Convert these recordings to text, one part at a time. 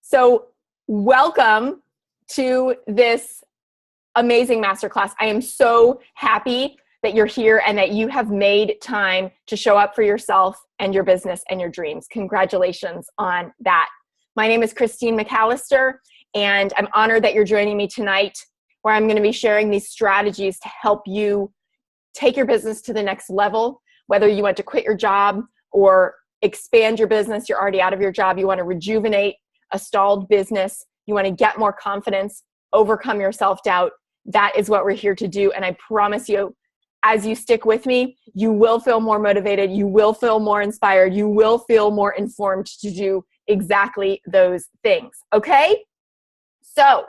So welcome to this amazing masterclass. I am so happy that you're here and that you have made time to show up for yourself and your business and your dreams. Congratulations on that. My name is Christine McAllister, and I'm honored that you're joining me tonight, where I'm going to be sharing these strategies to help you take your business to the next level, whether you want to quit your job or expand your business, you're already out of your job, you want to rejuvenate a stalled business, you want to get more confidence, overcome your self-doubt. That is what we're here to do. And I promise you, as you stick with me, you will feel more motivated, you will feel more inspired, you will feel more informed to do exactly those things. Okay? So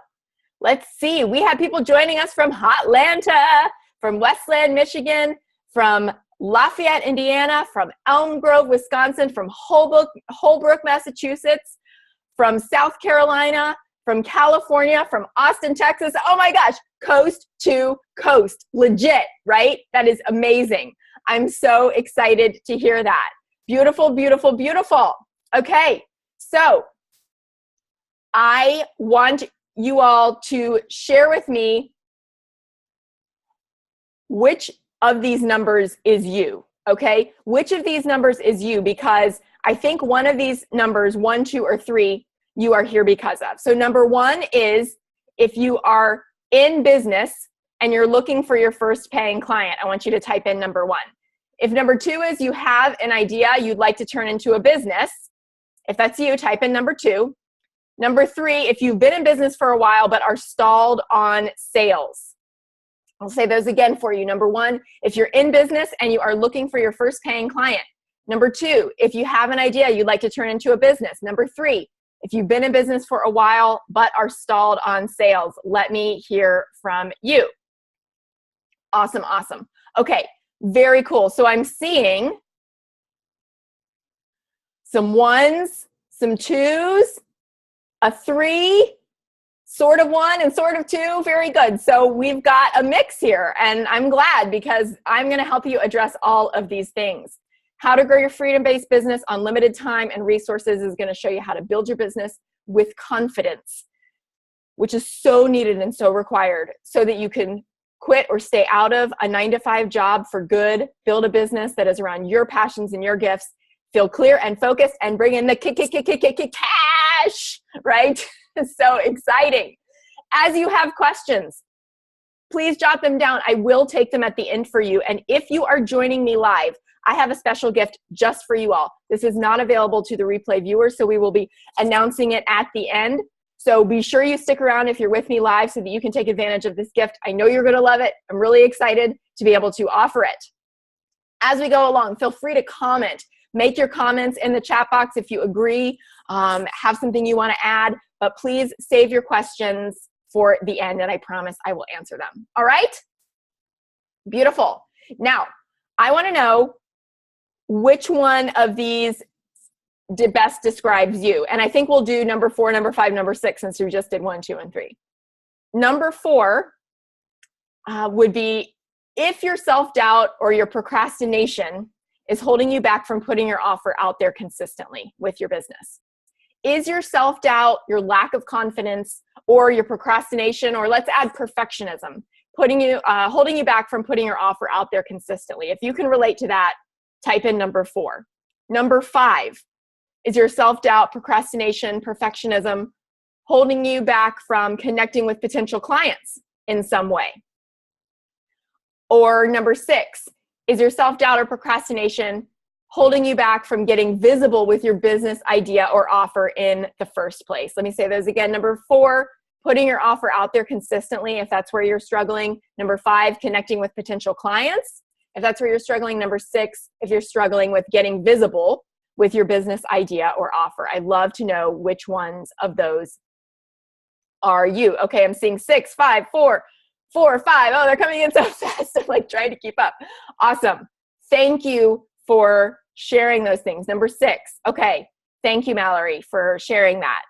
let's see. We have people joining us from Hotlanta, from Westland, Michigan, from Lafayette, Indiana, from Elm Grove, Wisconsin, from Holbrook, Massachusetts, from South Carolina, from California, from Austin, Texas. Oh my gosh, coast to coast. Legit, right? That is amazing. I'm so excited to hear that. Beautiful, beautiful, beautiful. Okay, so I want you all to share with me which of these numbers is you, okay? Which of these numbers is you? Because I think one of these numbers, 1, 2, or 3, you are here because of. So number 1 is if you are in business and you're looking for your first paying client, I want you to type in number 1. If number 2 is you have an idea you'd like to turn into a business, if that's you, type in number 2. Number 3, if you've been in business for a while but are stalled on sales. I'll say those again for you. Number 1, if you're in business and you are looking for your first paying client. Number 2, if you have an idea you'd like to turn into a business. Number 3, if you've been in business for a while but are stalled on sales. Let me hear from you. Awesome, awesome. Okay, very cool. So I'm seeing some 1s, some 2s, a 3, sort of 1 and sort of 2. Very good. So we've got a mix here, and I'm glad because I'm going to help you address all of these things. How to grow your freedom-based business on limited time and resources is going to show you how to build your business with confidence, which is so needed and so required so that you can quit or stay out of a 9-to-5 job for good, build a business that is around your passions and your gifts, feel clear and focused, and bring in the cash, right? So exciting. As you have questions, please jot them down. I will take them at the end for you. And if you are joining me live, I have a special gift just for you all. This is not available to the replay viewers, so we will be announcing it at the end. So be sure you stick around if you're with me live so that you can take advantage of this gift. I know you're going to love it. I'm really excited to be able to offer it. As we go along, feel free to comment. Make your comments in the chat box if you agree, have something you want to add, but please save your questions for the end, and I promise I will answer them. All right? Beautiful. Now, I want to know which one of these best describes you. And I think we'll do number 4, number 5, number 6, since we just did 1, 2, and 3. Number 4 would be if your self-doubt or your procrastination is holding you back from putting your offer out there consistently with your business. Is your self-doubt, your lack of confidence, or your procrastination, or let's add perfectionism, holding you back from putting your offer out there consistently? If you can relate to that, type in number 4. Number 5, is your self-doubt, procrastination, perfectionism holding you back from connecting with potential clients in some way? Or number 6, is your self-doubt or procrastination holding you back from getting visible with your business idea or offer in the first place? Let me say those again. Number 4, putting your offer out there consistently, if that's where you're struggling. Number 5, connecting with potential clients, if that's where you're struggling. Number 6, if you're struggling with getting visible with your business idea or offer. I'd love to know which ones of those are you. Okay, I'm seeing 6, 5, 4, 4, 5. Oh, they're coming in so fast. I'm like trying to keep up. Awesome. Thank you for sharing those things. Number 6. Okay. Thank you, Mallory, for sharing that.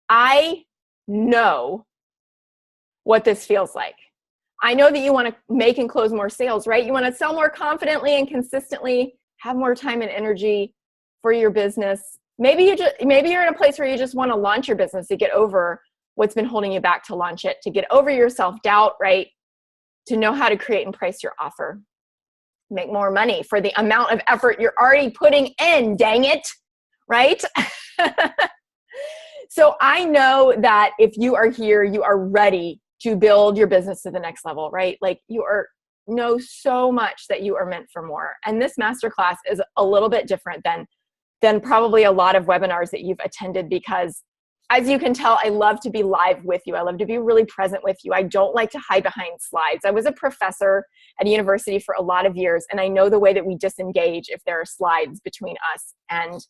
I know what this feels like. I know that you want to make and close more sales, right? You want to sell more confidently and consistently, have more time and energy for your business, maybe you're in a place where you just want to launch your business to get over what's been holding you back to launch it, to get over your self-doubt, right? To know how to create and price your offer. Make more money for the amount of effort you're already putting in, dang it, right? So I know that if you are here, you are ready to build your business to the next level, right? Like you know so much that you are meant for more. And this masterclass is a little bit different than probably a lot of webinars that you've attended, because as you can tell, I love to be live with you. I love to be really present with you. I don't like to hide behind slides. I was a professor at a university for a lot of years, and I know the way that we disengage if there are slides between us and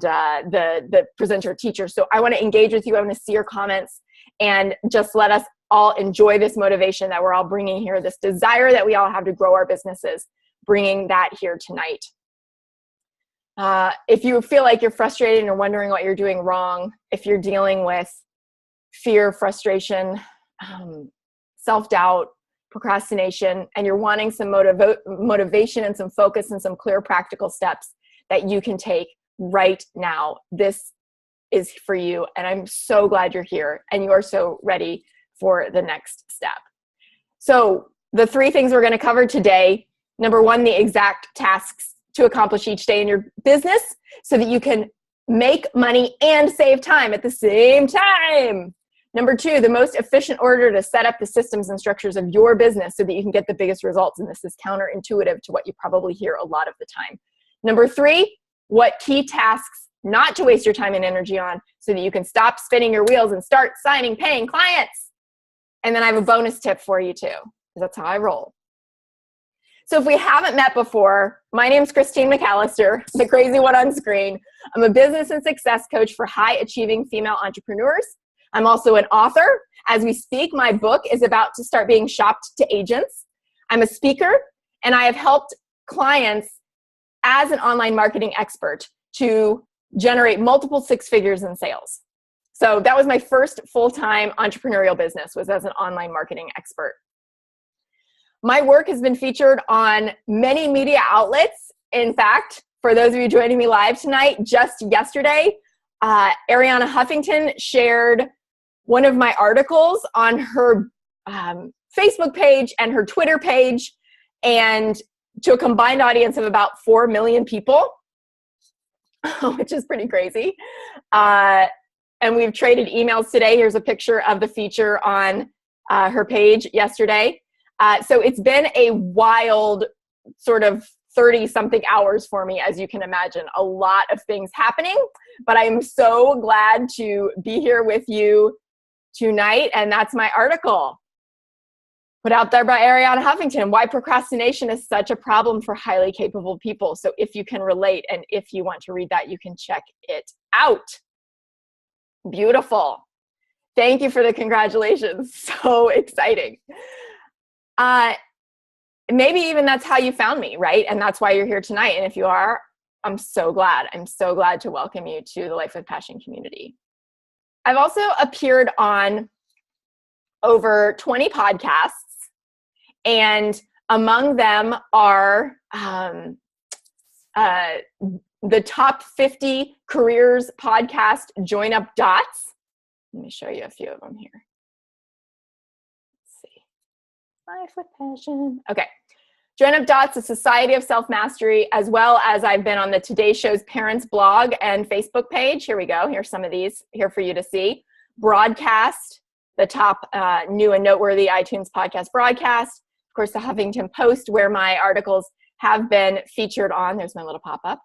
the presenter teacher. So I want to engage with you. I want to see your comments, and just let us all enjoy this motivation that we're all bringing here, this desire that we all have to grow our businesses, bringing that here tonight. If you feel like you're frustrated and you're wondering what you're doing wrong, if you're dealing with fear, frustration, self-doubt, procrastination, and you're wanting some motivation and some focus and some clear practical steps that you can take right now, this is for you. And I'm so glad you're here and you are so ready for the next step. So the 3 things we're going to cover today: number 1, the exact tasks to accomplish each day in your business so that you can make money and save time at the same time. Number 2, the most efficient order to set up the systems and structures of your business so that you can get the biggest results. And this is counterintuitive to what you probably hear a lot of the time. Number 3, what key tasks not to waste your time and energy on so that you can stop spinning your wheels and start signing paying clients. And then I have a bonus tip for you too, because that's how I roll. So if we haven't met before, my name's Christine McAllister, the crazy one on screen. I'm a business and success coach for high-achieving female entrepreneurs. I'm also an author. As we speak, my book is about to start being shopped to agents. I'm a speaker, and I have helped clients as an online marketing expert to generate multiple 6 figures in sales. So that was my first full-time entrepreneurial business, was as an online marketing expert. My work has been featured on many media outlets. In fact, for those of you joining me live tonight, just yesterday, Arianna Huffington shared one of my articles on her Facebook page and her Twitter page, and to a combined audience of about 4 million people, which is pretty crazy. And we've traded emails today. Here's a picture of the feature on her page yesterday. So it's been a wild sort of 30-something hours for me, as you can imagine. A lot of things happening, but I'm so glad to be here with you tonight. And that's my article put out there by Arianna Huffington, Why Procrastination is Such a Problem for Highly Capable People. So if you can relate and if you want to read that, you can check it out. Beautiful. Thank you for the congratulations. So exciting. Maybe even that's how you found me, right? And that's why you're here tonight. And if you are, I'm so glad. I'm so glad to welcome you to the Life with Passion community. I've also appeared on over 20 podcasts, and among them are the top 50 careers podcast, Join Up Dots. Let me show you a few of them here. Let's see. Life with Passion. Okay. Join Up Dots, a society of self-mastery, as well as I've been on the Today Show's Parents blog and Facebook page. Here we go. Here's some of these here for you to see. Broadcast, the top new and noteworthy iTunes podcast broadcast. Of course, the Huffington Post, where my articles have been featured on. There's my little pop-up.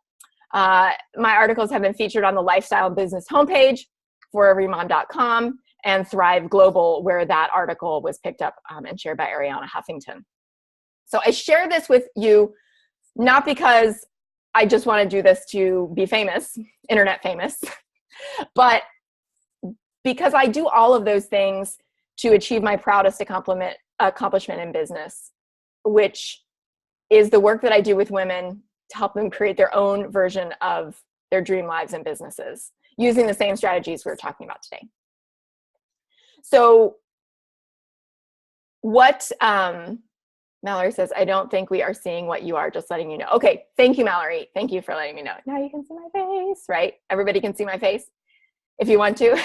My articles have been featured on the Lifestyle and Business homepage, foreverymom.com, and Thrive Global, where that article was picked up and shared by Arianna Huffington. So I share this with you not because I just want to do this to be famous, internet famous, but because I do all of those things to achieve my proudest accomplishment in business, which is the work that I do with women to help them create their own version of their dream lives and businesses using the same strategies we're talking about today. So what Mallory says, I don't think we are seeing what you are, just letting you know. Okay, thank you, Mallory. Thank you for letting me know. Now you can see my face, right? Everybody can see my face if you want to.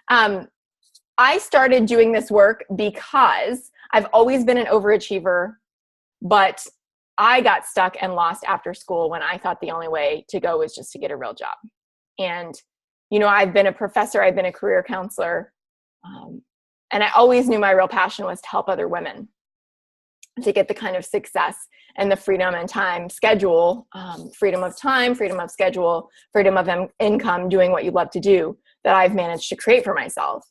I started doing this work because I've always been an overachiever, but I got stuck and lost after school when I thought the only way to go was just to get a real job. And, you know, I've been a professor, I've been a career counselor, and I always knew my real passion was to help other women to get the kind of success and the freedom and time schedule, freedom of time, freedom of schedule, freedom of income, doing what you love to do that I've managed to create for myself.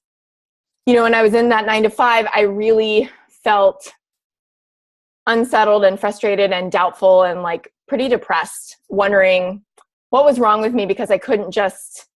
You know, when I was in that 9-to-5, I really felt unsettled and frustrated and doubtful and like pretty depressed, wondering what was wrong with me because I couldn't just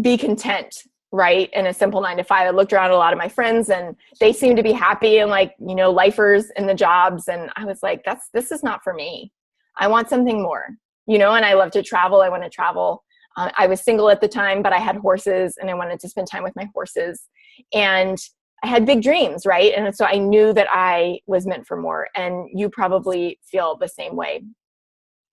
be content, right? In a simple 9-to-5. I looked around at a lot of my friends and they seemed to be happy and like, you know, lifers in the jobs. And I was like, this is not for me. I want something more, you know, and I love to travel. I want to travel. I was single at the time, but I had horses and I wanted to spend time with my horses. And I had big dreams, right? And so I knew that I was meant for more. And you probably feel the same way.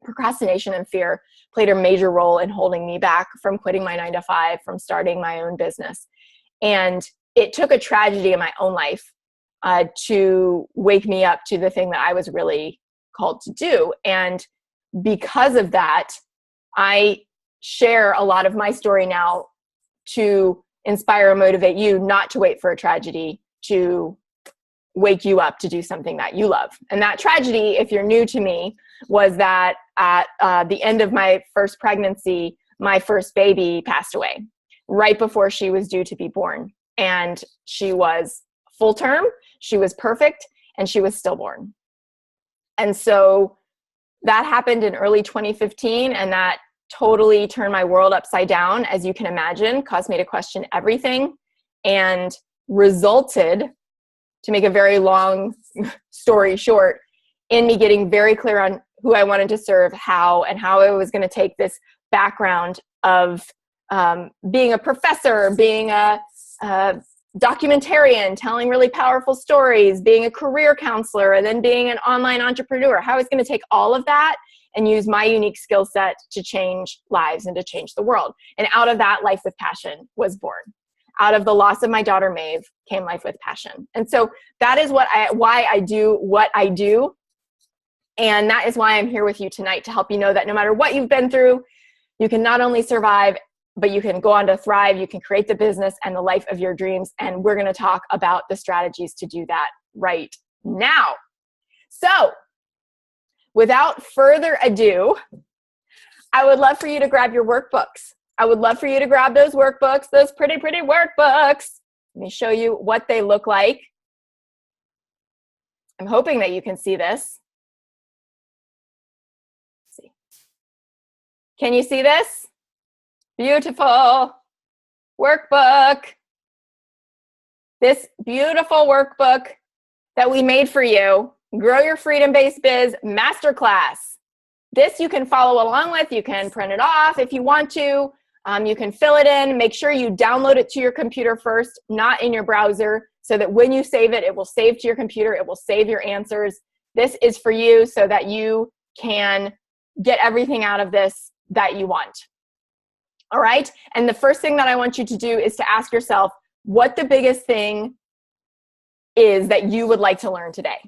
Procrastination and fear played a major role in holding me back from quitting my 9-to-5, from starting my own business. And it took a tragedy in my own life to wake me up to the thing that I was really called to do. And because of that, I share a lot of my story now to inspire and motivate you not to wait for a tragedy to wake you up to do something that you love. And that tragedy, if you're new to me, was that at the end of my first pregnancy, my first baby passed away right before she was due to be born. And she was full term, she was perfect, and she was stillborn. And so that happened in early 2015, and that totally turned my world upside down, as you can imagine, caused me to question everything, and resulted, to make a very long story short, in me getting very clear on who I wanted to serve, how, and how I was going to take this background of being a professor, being a documentarian, telling really powerful stories, being a career counselor, and then being an online entrepreneur. How I was going to take all of that and use my unique skill set to change lives and to change the world. And out of that, Life with Passion was born. Out of the loss of my daughter, Maeve, came Life with Passion. And so that is why I do what I do. And that is why I'm here with you tonight, to help you know that no matter what you've been through, you can not only survive, but you can go on to thrive. You can create the business and the life of your dreams. And we're going to talk about the strategies to do that right now. So without further ado, I would love for you to grab your workbooks. I would love for you to grab those workbooks, those pretty, pretty workbooks. Let me show you what they look like. I'm hoping that you can see this. Let's see. Can you see this? Beautiful workbook. This beautiful workbook that we made for you, Grow Your Freedom-Based Biz Masterclass. This you can follow along with. You can print it off if you want to. You can fill it in. Make sure you download it to your computer first, not in your browser, so that when you save it, it will save to your computer. It will save your answers. This is for you so that you can get everything out of this that you want. All right? And the first thing that I want you to do is to ask yourself what the biggest thing is that you would like to learn today.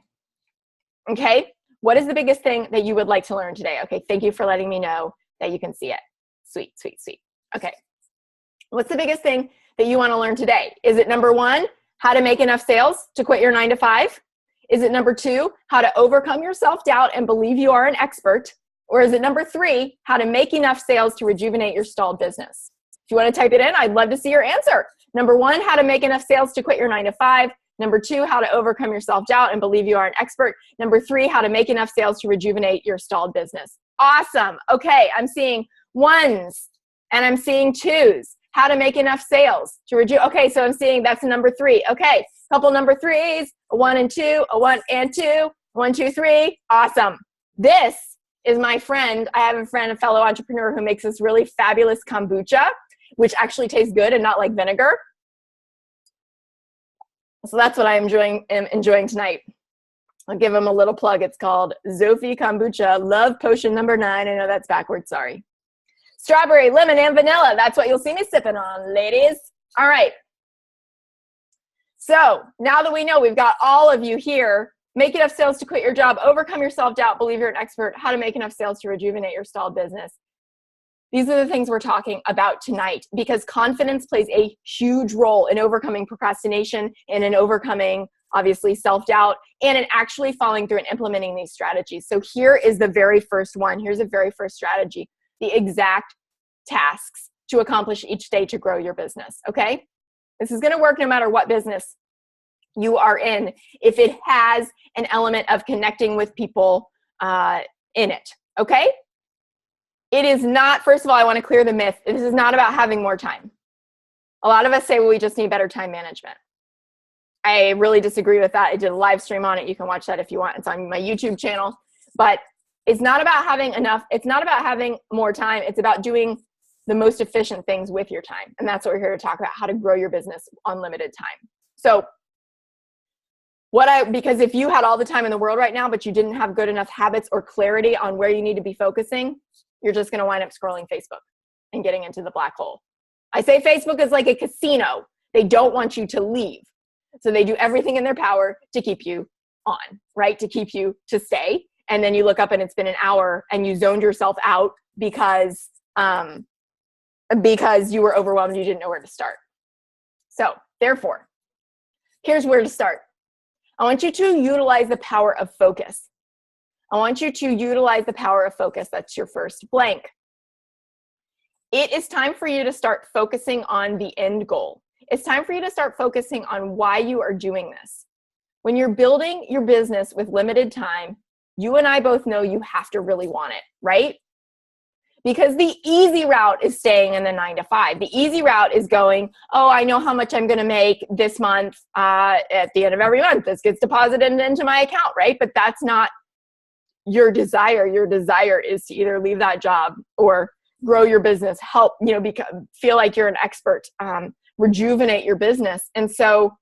Okay? What is the biggest thing that you would like to learn today? Okay, thank you for letting me know that you can see it. Sweet, sweet, sweet. Okay. What's the biggest thing that you want to learn today? Is it number 1, how to make enough sales to quit your 9-to-5? Is it number 2, how to overcome your self-doubt and believe you are an expert? Or is it number 3, how to make enough sales to rejuvenate your stalled business? If you want to type it in, I'd love to see your answer. Number 1, how to make enough sales to quit your 9-to-5. Number 2, how to overcome your self-doubt and believe you are an expert. Number 3, how to make enough sales to rejuvenate your stalled business. Awesome. Okay, I'm seeing 1s and I'm seeing 2s. How to make enough sales to reduce. Okay, so I'm seeing that's a number 3. Okay, couple number 3s, a 1 and 2, a 1 and 2, 1, 2, 3. Awesome. This is my friend. I have a friend, a fellow entrepreneur, who makes this really fabulous kombucha, which actually tastes good and not like vinegar. So that's what I'm enjoying tonight. I'll give them a little plug. It's called Zofi Kombucha Love Potion number 9. I know that's backwards, sorry. Strawberry, lemon, and vanilla. That's what you'll see me sipping on, ladies. All right. So now that we know we've got all of you here, make enough sales to quit your job, overcome your self-doubt, believe you're an expert, how to make enough sales to rejuvenate your stalled business. These are the things we're talking about tonight, because confidence plays a huge role in overcoming procrastination and in overcoming, obviously, self-doubt, and in actually following through and implementing these strategies. So here is the very first one. Here's the very first strategy, the exact tasks to accomplish each day to grow your business, okay? This is going to work no matter what business you are in, if it has an element of connecting with people in it, okay? It is not, first of all, I want to clear the myth. This is not about having more time. A lot of us say, well, we just need better time management. I really disagree with that. I did a live stream on it. You can watch that if you want. It's on my YouTube channel. But it's not about having enough. It's not about having more time. It's about doing the most efficient things with your time. And that's what we're here to talk about, how to grow your business on limited time. So because if you had all the time in the world right now, but you didn't have good enough habits or clarity on where you need to be focusing, you're just going to wind up scrolling Facebook and getting into the black hole. I say Facebook is like a casino. They don't want you to leave. So they do everything in their power to keep you on, right? To keep you to stay. And then you look up and it's been an hour and you zoned yourself out because you were overwhelmed. You didn't know where to start. So therefore, here's where to start. I want you to utilize the power of focus. I want you to utilize the power of focus. That's your first blank. It is time for you to start focusing on the end goal. It's time for you to start focusing on why you are doing this. When you're building your business with limited time, you and I both know you have to really want it, right? Because the easy route is staying in the 9 to 5. The easy route is going, oh, I know how much I'm going to make this month at the end of every month. This gets deposited into my account, right? But that's not your desire. Your desire is to either leave that job or grow your business, help, feel like you're an expert, rejuvenate your business. And so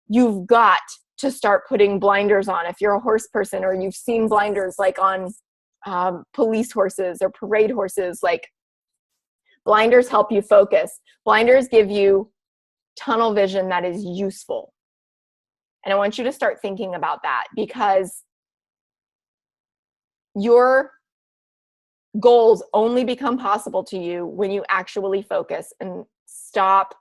you've got to start putting blinders on. If you're a horse person or you've seen blinders like on police horses or parade horses, like blinders help you focus. Blinders give you tunnel vision that is useful. And I want you to start thinking about that, because your goals only become possible to you when you actually focus and stop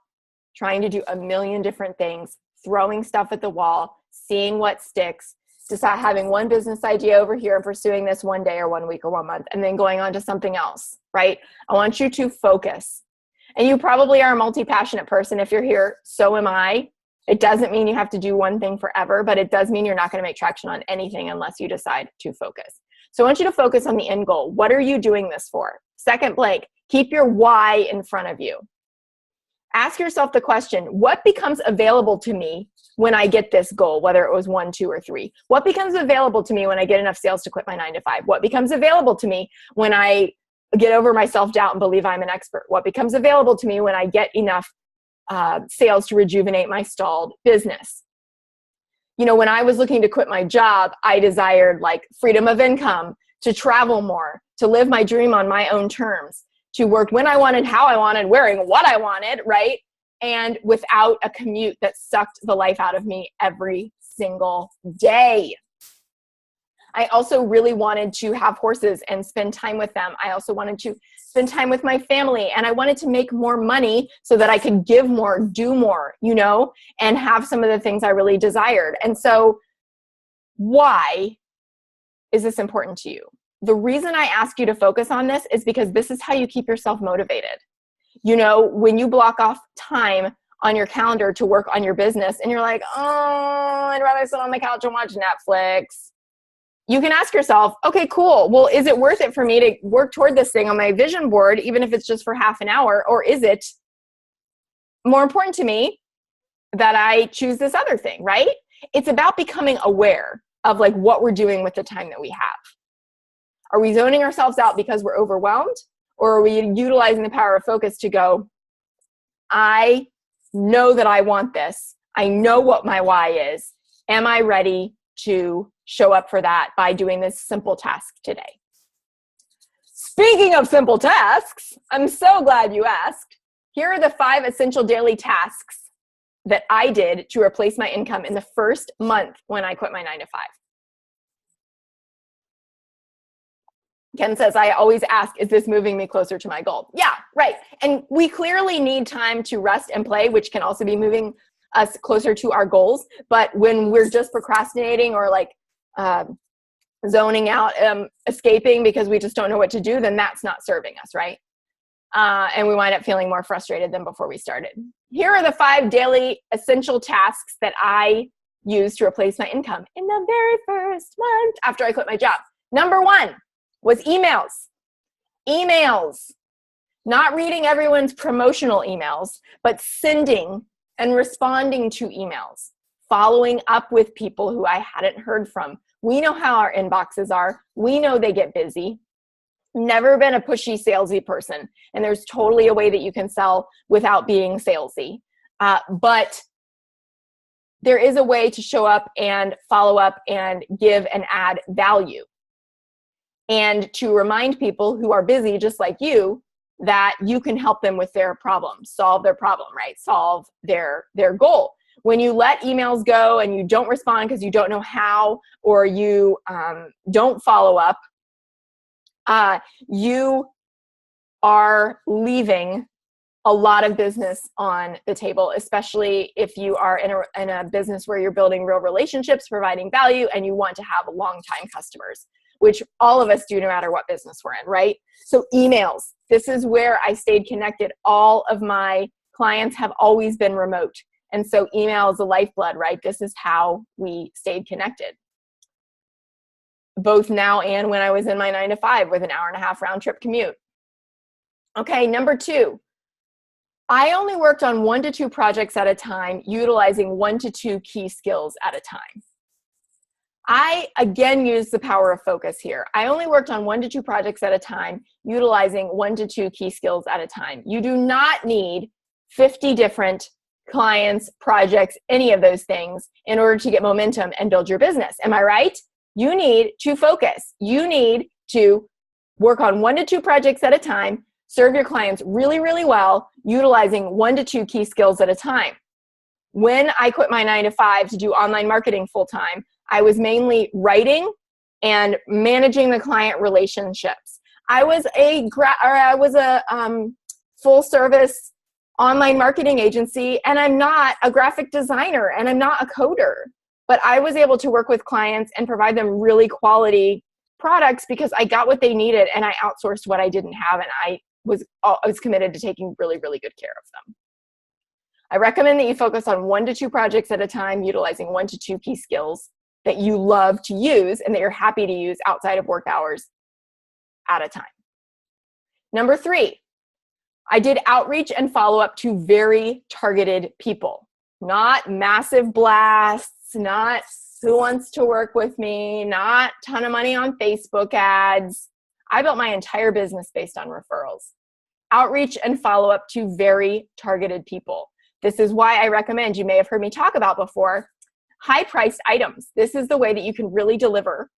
trying to do a million different things, throwing stuff at the wall, seeing what sticks, decide having one business idea over here and pursuing this one day or 1 week or 1 month, and then going on to something else, right? I want you to focus. And you probably are a multi-passionate person. If you're here, so am I. It doesn't mean you have to do one thing forever, but it does mean you're not going to make traction on anything unless you decide to focus. So I want you to focus on the end goal. What are you doing this for? Second blank, keep your why in front of you. Ask yourself the question, what becomes available to me when I get this goal, whether it was 1, 2, or 3? What becomes available to me when I get enough sales to quit my 9 to 5? What becomes available to me when I get over my self-doubt and believe I'm an expert? What becomes available to me when I get enough sales to rejuvenate my stalled business? When I was looking to quit my job, I desired like freedom of income, to travel more, to live my dream on my own terms, to work when I wanted, how I wanted, wearing what I wanted, right? And without a commute that sucked the life out of me every single day. I also really wanted to have horses and spend time with them. I also wanted to spend time with my family, and I wanted to make more money so that I could give more, do more, and have some of the things I really desired. And so why is this important to you? The reason I ask you to focus on this is because this is how you keep yourself motivated. When you block off time on your calendar to work on your business and you're like, oh, I'd rather sit on the couch and watch Netflix. You can ask yourself, okay, cool. Well, is it worth it for me to work toward this thing on my vision board, even if it's just for half an hour? Or is it more important to me that I choose this other thing, right? It's about becoming aware of like what we're doing with the time that we have. Are we zoning ourselves out because we're overwhelmed? Or are we utilizing the power of focus to go, I know that I want this. I know what my why is. Am I ready to show up for that by doing this simple task today? Speaking of simple tasks, I'm so glad you asked. Here are the 5 essential daily tasks that I did to replace my income in the first month when I quit my 9 to 5. Ken says, I always ask, is this moving me closer to my goal? Yeah, right. And we clearly need time to rest and play, which can also be moving us closer to our goals. But when we're just procrastinating or like zoning out, escaping because we just don't know what to do, then that's not serving us, right? And we wind up feeling more frustrated than before we started. Here are the 5 daily essential tasks that I used to replace my income in the very first month after I quit my job. Number 1 was emails. Emails. Not reading everyone's promotional emails, but sending and responding to emails. Following up with people who I hadn't heard from. We know how our inboxes are. We know they get busy. Never been a pushy, salesy person. And there's totally a way that you can sell without being salesy. But there is a way to show up and follow up and give and add value. And to remind people who are busy, just like you, that you can help them with their problem, solve their problem, right? Solve their goal. When you let emails go and you don't respond because you don't know how, or you don't follow up, you are leaving a lot of business on the table, especially if you are in a business where you're building real relationships, providing value, and you want to have long-time customers, which all of us do no matter what business we're in, right? So emails, this is where I stayed connected. All of my clients have always been remote. And so email is the lifeblood, right? This is how we stayed connected. Both now and when I was in my 9 to 5 with an 1.5-hour round trip commute. Okay, number 2, I only worked on 1 to 2 projects at a time, utilizing 1 to 2 key skills at a time. I, again, used the power of focus here. I only worked on 1 to 2 projects at a time, utilizing 1 to 2 key skills at a time. You do not need 50 different clients, projects, any of those things in order to get momentum and build your business. Am I right? You need to focus. You need to work on 1 to 2 projects at a time, serve your clients really, really well, utilizing 1 to 2 key skills at a time. When I quit my 9 to 5 to do online marketing full time, I was mainly writing and managing the client relationships. I was a full service online marketing agency, and I'm not a graphic designer and I'm not a coder, but I was able to work with clients and provide them really quality products because I got what they needed and I outsourced what I didn't have, and I was committed to taking really, really good care of them. I recommend that you focus on 1 to 2 projects at a time, utilizing 1 to 2 key skills that you love to use and that you're happy to use outside of work hours at a time. Number 3, I did outreach and follow up to very targeted people, not massive blasts, not who wants to work with me, not a ton of money on Facebook ads. I built my entire business based on referrals. Outreach and follow up to very targeted people. This is why I recommend, you may have heard me talk about before, high-priced items. This is the way that you can really deliver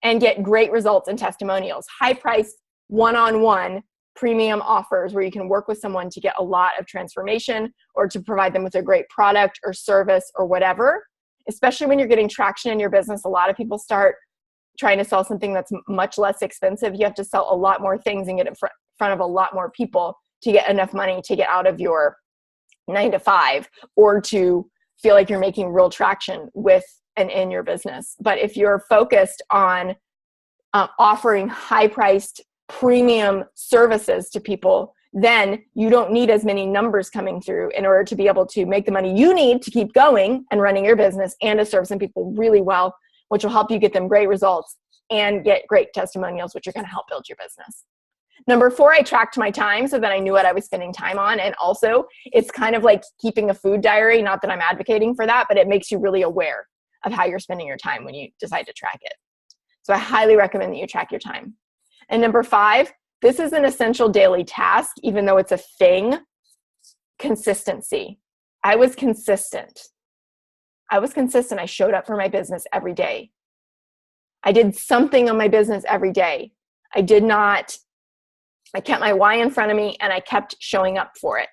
and get great results and testimonials. High-priced, one-on-one premium offers where you can work with someone to get a lot of transformation or to provide them with a great product or service or whatever. Especially when you're getting traction in your business, a lot of people start trying to sell something that's much less expensive. You have to sell a lot more things and get in front of a lot more people to get enough money to get out of your 9 to 5 or to feel like you're making real traction with and in your business. But if you're focused on offering high-priced premium services to people, then you don't need as many numbers coming through in order to be able to make the money you need to keep going and running your business and to serve some people really well, which will help you get them great results and get great testimonials, which are going to help build your business. Number 4, I tracked my time so that I knew what I was spending time on. And also, it's kind of like keeping a food diary. Not that I'm advocating for that, but it makes you really aware of how you're spending your time when you decide to track it. So I highly recommend that you track your time. And number 5, this is an essential daily task, even though it's a thing, consistency. I was consistent. I was consistent. I showed up for my business every day. I did something on my business every day. I kept my why in front of me and I kept showing up for it.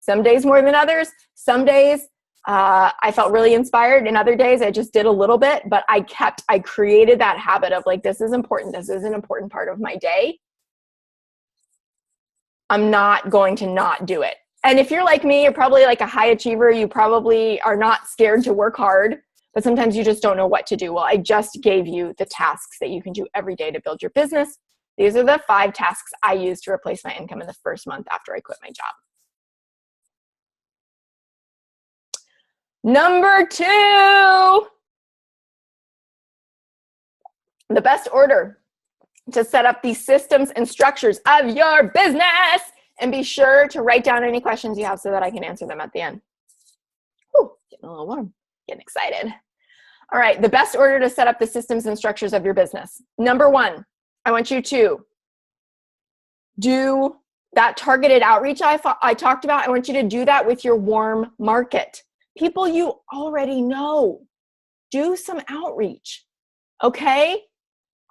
Some days more than others. Some days I felt really inspired, and other days I just did a little bit, but I created that habit of like, this is important. This is an important part of my day. I'm not going to not do it. And if you're like me, you're probably like a high achiever. You probably are not scared to work hard, but sometimes you just don't know what to do. Well, I just gave you the tasks that you can do every day to build your business. These are the 5 tasks I use to replace my income in the first month after I quit my job. Number 2, the best order to set up these systems and structures of your business. And be sure to write down any questions you have so that I can answer them at the end. Ooh, getting a little warm, getting excited. All right, the best order to set up the systems and structures of your business. Number 1, I want you to do that targeted outreach I talked about. I want you to do that with your warm market. People you already know. Do some outreach, okay?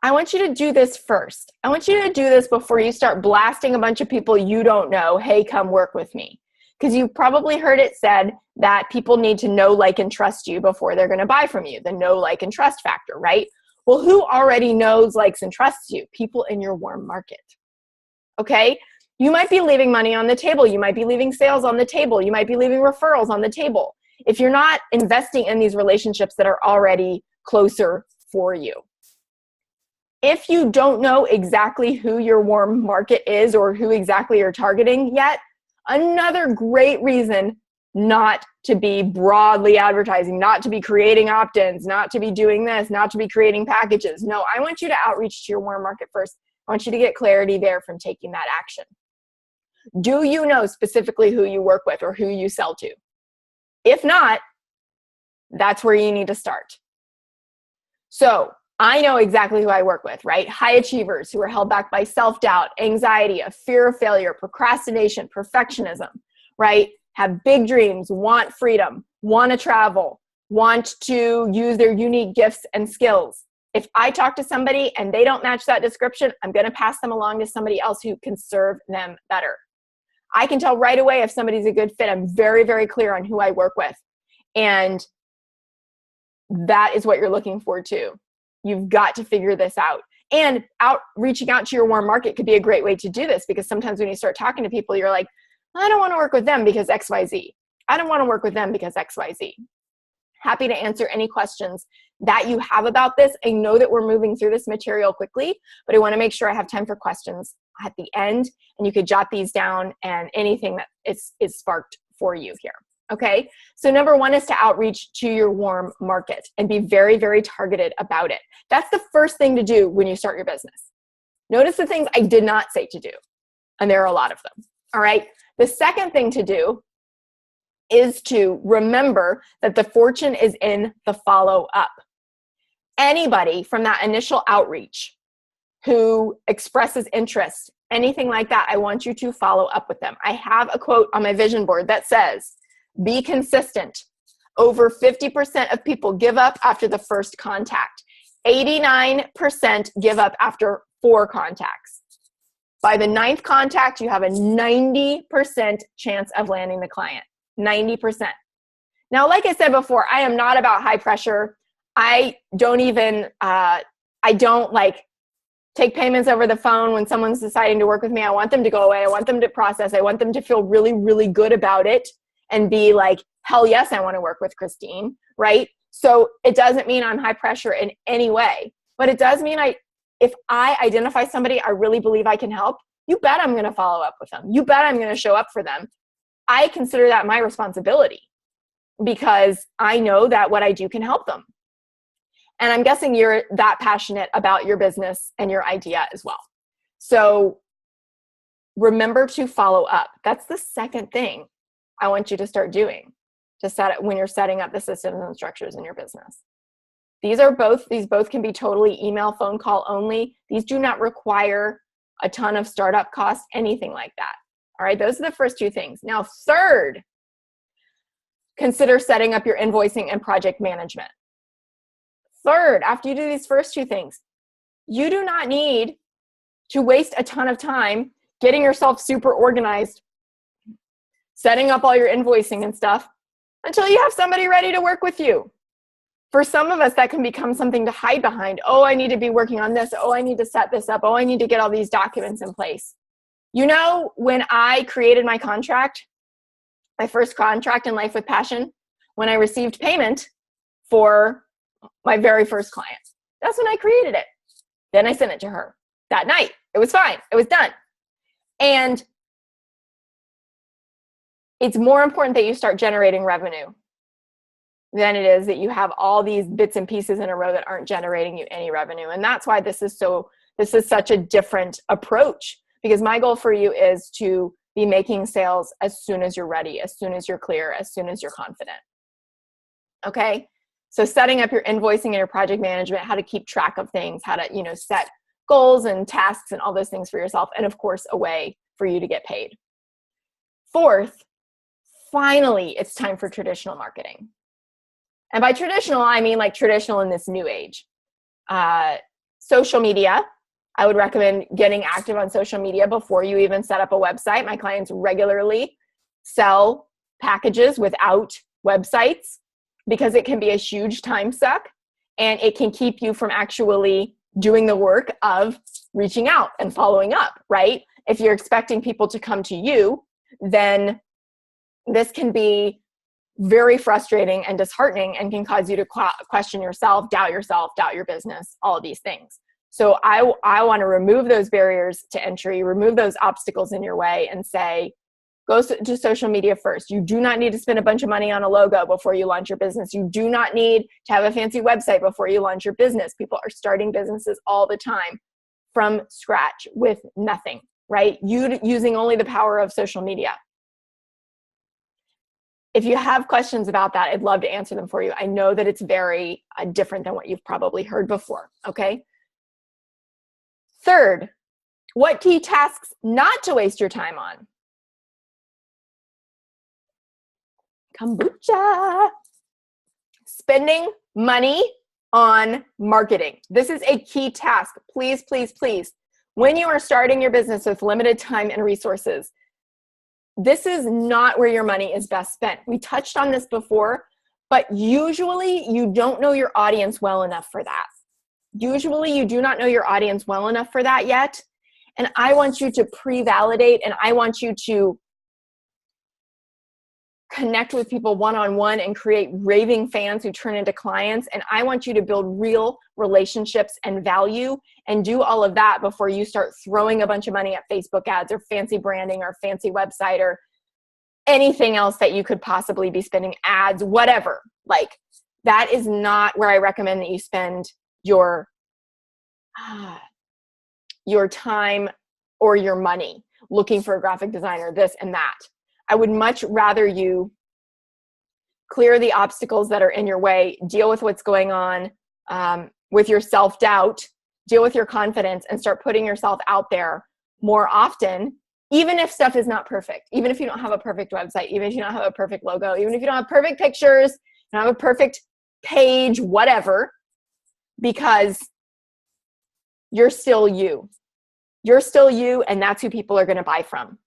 I want you to do this first. I want you to do this before you start blasting a bunch of people you don't know, hey, come work with me. Because you've probably heard it said that people need to know, like, and trust you before they're going to buy from you. The know, like, and trust factor, right? Well, who already knows, likes, and trusts you? People in your warm market, okay? You might be leaving money on the table. You might be leaving sales on the table. You might be leaving referrals on the table if you're not investing in these relationships that are already closer for you. If you don't know exactly who your warm market is or who exactly you're targeting yet, another great reason not to be broadly advertising, not to be creating opt-ins, not to be doing this, not to be creating packages. No, I want you to outreach to your warm market first. I want you to get clarity there from taking that action. Do you know specifically who you work with or who you sell to? If not, that's where you need to start. So I know exactly who I work with, right? High achievers who are held back by self-doubt, anxiety, a fear of failure, procrastination, perfectionism, right? Have big dreams, want freedom, want to travel, want to use their unique gifts and skills. If I talk to somebody and they don't match that description, I'm going to pass them along to somebody else who can serve them better. I can tell right away if somebody's a good fit. I'm very, very clear on who I work with. And that is what you're looking for too. You've got to figure this out. And reaching out to your warm market could be a great way to do this, because sometimes when you start talking to people, you're like, I don't want to work with them because XYZ. I don't want to work with them because XYZ. Happy to answer any questions that you have about this. I know that we're moving through this material quickly, but I want to make sure I have time for questions at the end, and you could jot these down and anything that is sparked for you here. Okay, so number 1 is to outreach to your warm market and be very, very targeted about it. That's the first thing to do when you start your business. Notice the things I did not say to do, and there are a lot of them. All right, the second thing to do is to remember that the fortune is in the follow-up. Anybody from that initial outreach who expresses interest, anything like that, I want you to follow up with them. I have a quote on my vision board that says, be consistent. Over 50% of people give up after the first contact. 89% give up after 4 contacts. By the 9th contact, you have a 90% chance of landing the client. 90%. Now, like I said before, I am not about high pressure. I don't like take payments over the phone when someone's deciding to work with me. I want them to go away. I want them to process. I want them to feel really, really good about it and be like, hell yes, I want to work with Christine, right? So it doesn't mean I'm high pressure in any way, but it does mean if I identify somebody I really believe I can help, you bet I'm going to follow up with them. You bet I'm going to show up for them. I consider that my responsibility because I know that what I do can help them. And I'm guessing you're that passionate about your business and your idea as well. So remember to follow up. That's the second thing I want you to start doing when you're setting up the systems and structures in your business. These both can be totally email, phone call only. These do not require a ton of startup costs, anything like that. All right, those are the first 2 things. Now, third, consider setting up your invoicing and project management. Third, after you do these first two things, you do not need to waste a ton of time getting yourself super organized, setting up all your invoicing and stuff until you have somebody ready to work with you. For some of us, that can become something to hide behind. Oh, I need to be working on this. Oh, I need to set this up. Oh, I need to get all these documents in place. You know, when I created my contract, my first contract in Life with Passion, when I received payment for my very first client, that's when I created it. Then I sent it to her that night. It was fine. It was done. And it's more important that you start generating revenue than it is that you have all these bits and pieces in a row that aren't generating you any revenue. And that's why this is such a different approach, because my goal for you is to be making sales as soon as you're ready, as soon as you're clear, as soon as you're confident. Okay? So setting up your invoicing and your project management, how to keep track of things, how to, set goals and tasks and all those things for yourself, and of course, a way for you to get paid. Fourth, finally, it's time for traditional marketing. And by traditional, I mean like traditional in this new age. Social media, I would recommend getting active on social media before you even set up a website. My clients regularly sell packages without websites because it can be a huge time suck and it can keep you from actually doing the work of reaching out and following up, right? If you're expecting people to come to you, then this can be very frustrating and disheartening and can cause you to question yourself, doubt your business, all of these things. So I want to remove those barriers to entry, remove those obstacles in your way and say, go to social media first. You do not need to spend a bunch of money on a logo before you launch your business. You do not need to have a fancy website before you launch your business. People are starting businesses all the time from scratch with nothing, right? Using only the power of social media. If you have questions about that, I'd love to answer them for you. I know that it's very different than what you've probably heard before, okay? Third, what key tasks not to waste your time on? Kombucha. Spending money on marketing. This is a key task. Please, please, please. When you are starting your business with limited time and resources, this is not where your money is best spent. We touched on this before, but usually you don't know your audience well enough for that. Usually you do not know your audience well enough for that yet. And I want you to pre-validate and I want you to connect with people one-on-one and create raving fans who turn into clients. And I want you to build real relationships and value and do all of that before you start throwing a bunch of money at Facebook ads or fancy branding or fancy website or anything else that you could possibly be spending, ads, whatever. Like, that is not where I recommend that you spend your time or your money looking for a graphic designer, this and that. I would much rather you clear the obstacles that are in your way, deal with what's going on with your self-doubt, deal with your confidence, and start putting yourself out there more often, even if stuff is not perfect, even if you don't have a perfect website, even if you don't have a perfect logo, even if you don't have perfect pictures, you don't have a perfect page, whatever, because you're still you. You're still you, and that's who people are going to buy from.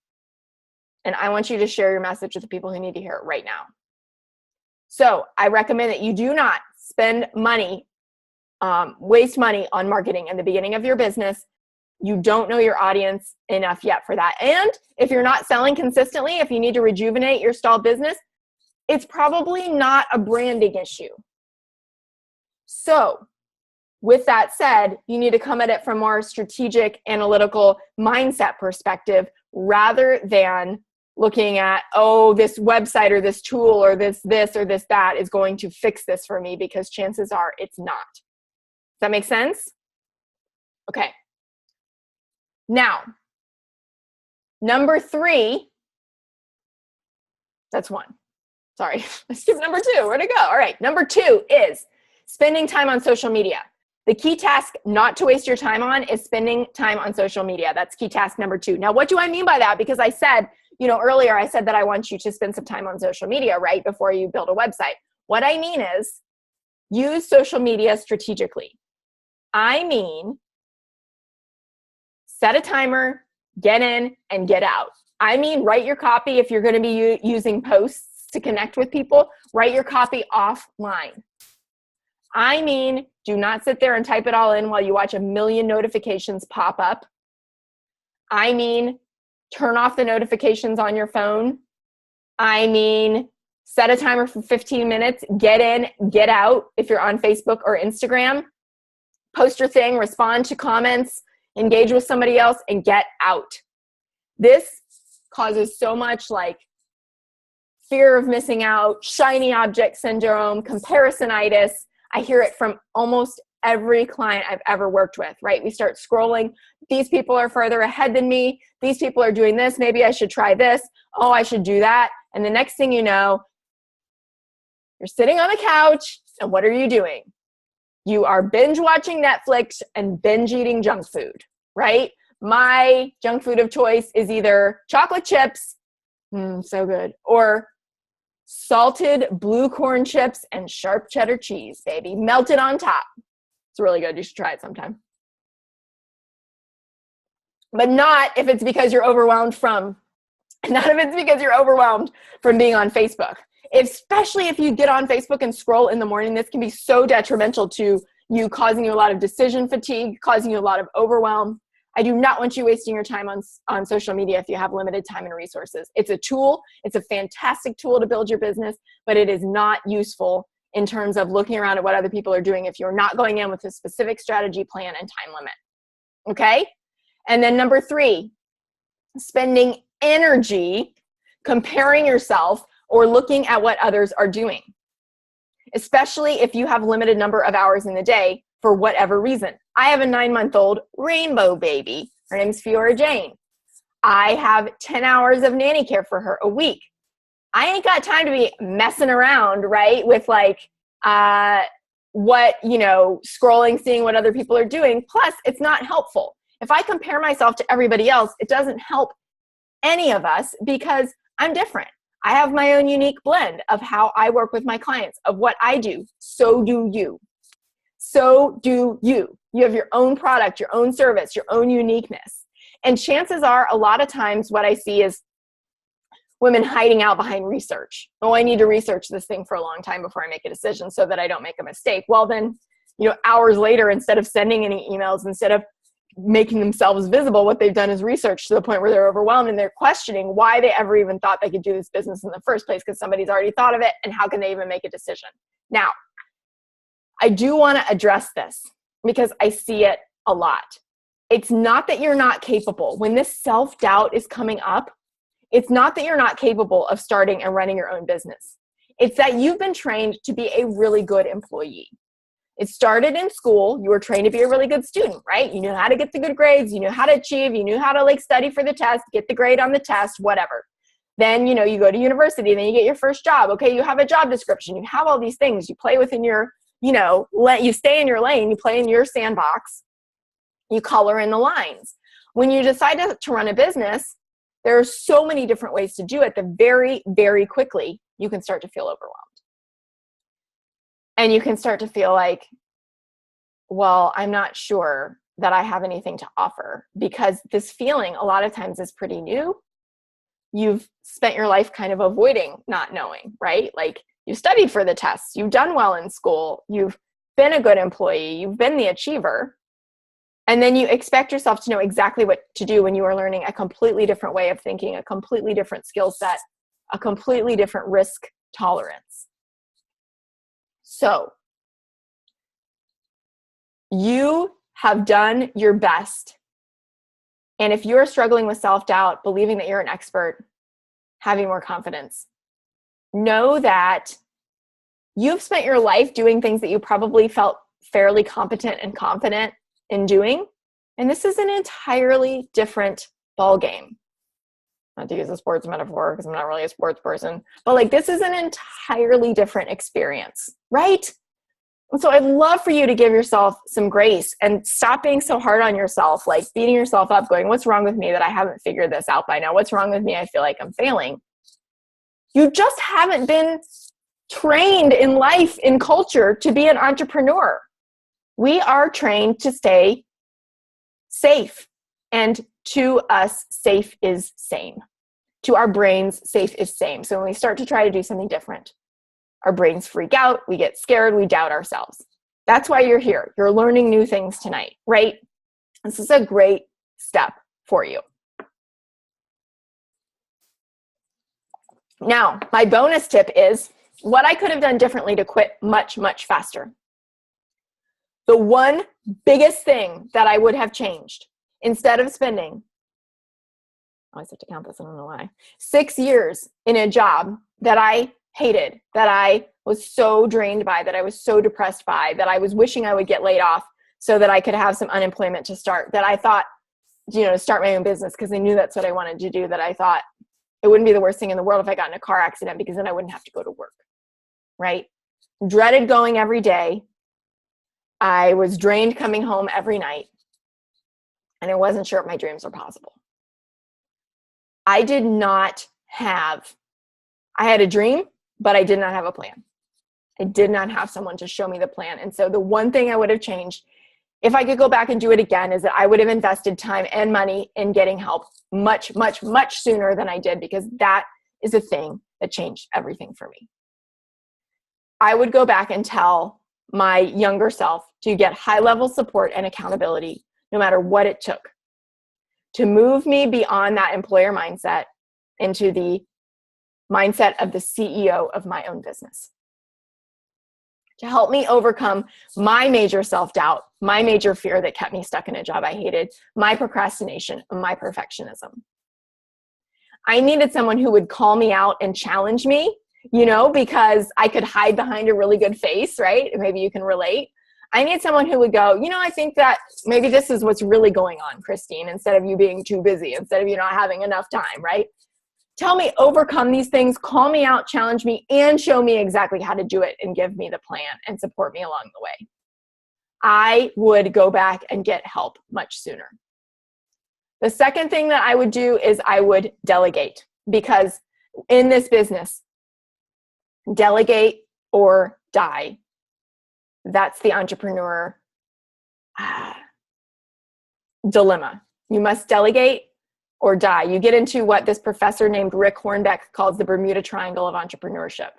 And I want you to share your message with the people who need to hear it right now. So I recommend that you do not spend money, waste money on marketing in the beginning of your business. You don't know your audience enough yet for that. And if you're not selling consistently, if you need to rejuvenate your stalled business, it's probably not a branding issue. So with that said, you need to come at it from a more strategic, analytical mindset perspective rather than looking at, oh, this website or this tool or this or this that is going to fix this for me, because chances are it's not. Does that make sense? Okay. Now, number 3, that's 1. Sorry, I skipped number 2. Where'd it go? All right, number 2 is spending time on social media. The key task not to waste your time on is spending time on social media. That's key task number 2. Now, what do I mean by that? Because I said earlier I said that I want you to spend some time on social media, right, before you build a website. What I mean is use social media strategically. I mean, set a timer, get in and get out. I mean, write your copy. If you're going to be using posts to connect with people, write your copy offline. I mean, do not sit there and type it all in while you watch a million notifications pop up. I mean, turn off the notifications on your phone. I mean, set a timer for 15 minutes, get in, get out. If you're on Facebook or Instagram, post your thing, respond to comments, engage with somebody else, and get out. This causes so much like fear of missing out, shiny object syndrome, comparisonitis. I hear it from almost every client I've ever worked with, right? We start scrolling. These people are further ahead than me. These people are doing this. Maybe I should try this. Oh, I should do that. And the next thing you know, you're sitting on the couch, and what are you doing? You are binge watching Netflix and binge eating junk food, right? My junk food of choice is either chocolate chips, so good, or salted blue corn chips and sharp cheddar cheese, baby, melted on top. It's really good. You should try it sometime. But not if it's because you're overwhelmed from being on Facebook. Especially if you get on Facebook and scroll in the morning, this can be so detrimental to you, causing you a lot of decision fatigue, causing you a lot of overwhelm. I do not want you wasting your time on social media if you have limited time and resources. It's a tool. It's a fantastic tool to build your business, but it is not useful in terms of looking around at what other people are doing if you're not going in with a specific strategy, plan, and time limit. Okay? And then number 3, spending energy comparing yourself or looking at what others are doing, especially if you have limited number of hours in the day for whatever reason. I have a 9-month-old rainbow baby. Her name's Fiora Jane. I have 10 hours of nanny care for her a week. I ain't got time to be messing around, right, with scrolling, seeing what other people are doing. Plus, it's not helpful. If I compare myself to everybody else, it doesn't help any of us because I'm different. I have my own unique blend of how I work with my clients, of what I do. So do you. So do you. You have your own product, your own service, your own uniqueness. And chances are, a lot of times what I see is women hiding out behind research. Oh, I need to research this thing for a long time before I make a decision so that I don't make a mistake. Well, then, hours later, instead of sending any emails, instead of making themselves visible, what they've done is research to the point where they're overwhelmed and they're questioning why they ever even thought they could do this business in the first place, because somebody's already thought of it, and how can they even make a decision? Now, I do want to address this because I see it a lot. It's not that you're not capable. When this self-doubt is coming up, it's not that you're not capable of starting and running your own business. It's that you've been trained to be a really good employee. It started in school. You were trained to be a really good student, right? You knew how to get the good grades. You knew how to achieve. You knew how to study for the test, get the grade on the test, whatever. Then, you go to university, then you get your first job. Okay, you have a job description. You have all these things. You play within your, you stay in your lane. You play in your sandbox. You color in the lines. When you decide to run a business, there are so many different ways to do it that very, very quickly you can start to feel overwhelmed. And you can start to feel like, well, I'm not sure that I have anything to offer, because this feeling a lot of times is pretty new. You've spent your life kind of avoiding not knowing, right? Like, you studied for the tests, you've done well in school, you've been a good employee, you've been the achiever. And then you expect yourself to know exactly what to do when you are learning a completely different way of thinking, a completely different skill set, a completely different risk tolerance. So you have done your best. And if you're struggling with self-doubt, believing that you're an expert, having more confidence, know that you've spent your life doing things that you probably felt fairly competent and confident in doing. And this is an entirely different ballgame. Not to use a sports metaphor because I'm not really a sports person, but this is an entirely different experience, right? And so I'd love for you to give yourself some grace and stop being so hard on yourself, like beating yourself up, going, what's wrong with me that I haven't figured this out by now? What's wrong with me? I feel like I'm failing. You just haven't been trained in life, in culture, to be an entrepreneur. We are trained to stay safe. And to us, safe is same. To our brains, safe is same. So when we start to try to do something different, our brains freak out, we get scared, we doubt ourselves. That's why you're here. You're learning new things tonight, right? This is a great step for you. Now, my bonus tip is what I could have done differently to quit much, much faster. The one biggest thing that I would have changed, instead of spending, I always have to count this, I don't know why, 6 years in a job that I hated, that I was so drained by, that I was so depressed by, that I was wishing I would get laid off so that I could have some unemployment to start, that I thought, to start my own business because I knew that's what I wanted to do, that I thought it wouldn't be the worst thing in the world if I got in a car accident because then I wouldn't have to go to work, right? Dreaded going every day. I was drained coming home every night, and I wasn't sure if my dreams were possible. I had a dream, but I did not have a plan. I did not have someone to show me the plan. And so the one thing I would have changed, if I could go back and do it again, is that I would have invested time and money in getting help much, much, much sooner than I did, because that is a thing that changed everything for me. I would go back and tell my younger self to get high-level support and accountability, no matter what it took, to move me beyond that employer mindset into the mindset of the CEO of my own business, to help me overcome my major self-doubt, my major fear that kept me stuck in a job I hated, my procrastination, and my perfectionism. I needed someone who would call me out and challenge me, because I could hide behind a really good face, right? Maybe you can relate. I need someone who would go, I think that maybe this is what's really going on, Christine, instead of you being too busy, instead of you not having enough time, right? Tell me, overcome these things, call me out, challenge me, and show me exactly how to do it and give me the plan and support me along the way. I would go back and get help much sooner. The second thing that I would do is I would delegate, because in this business, delegate or die. That's the entrepreneur dilemma. You must delegate or die. You get into what this professor named Rick Hornbeck calls the Bermuda Triangle of entrepreneurship.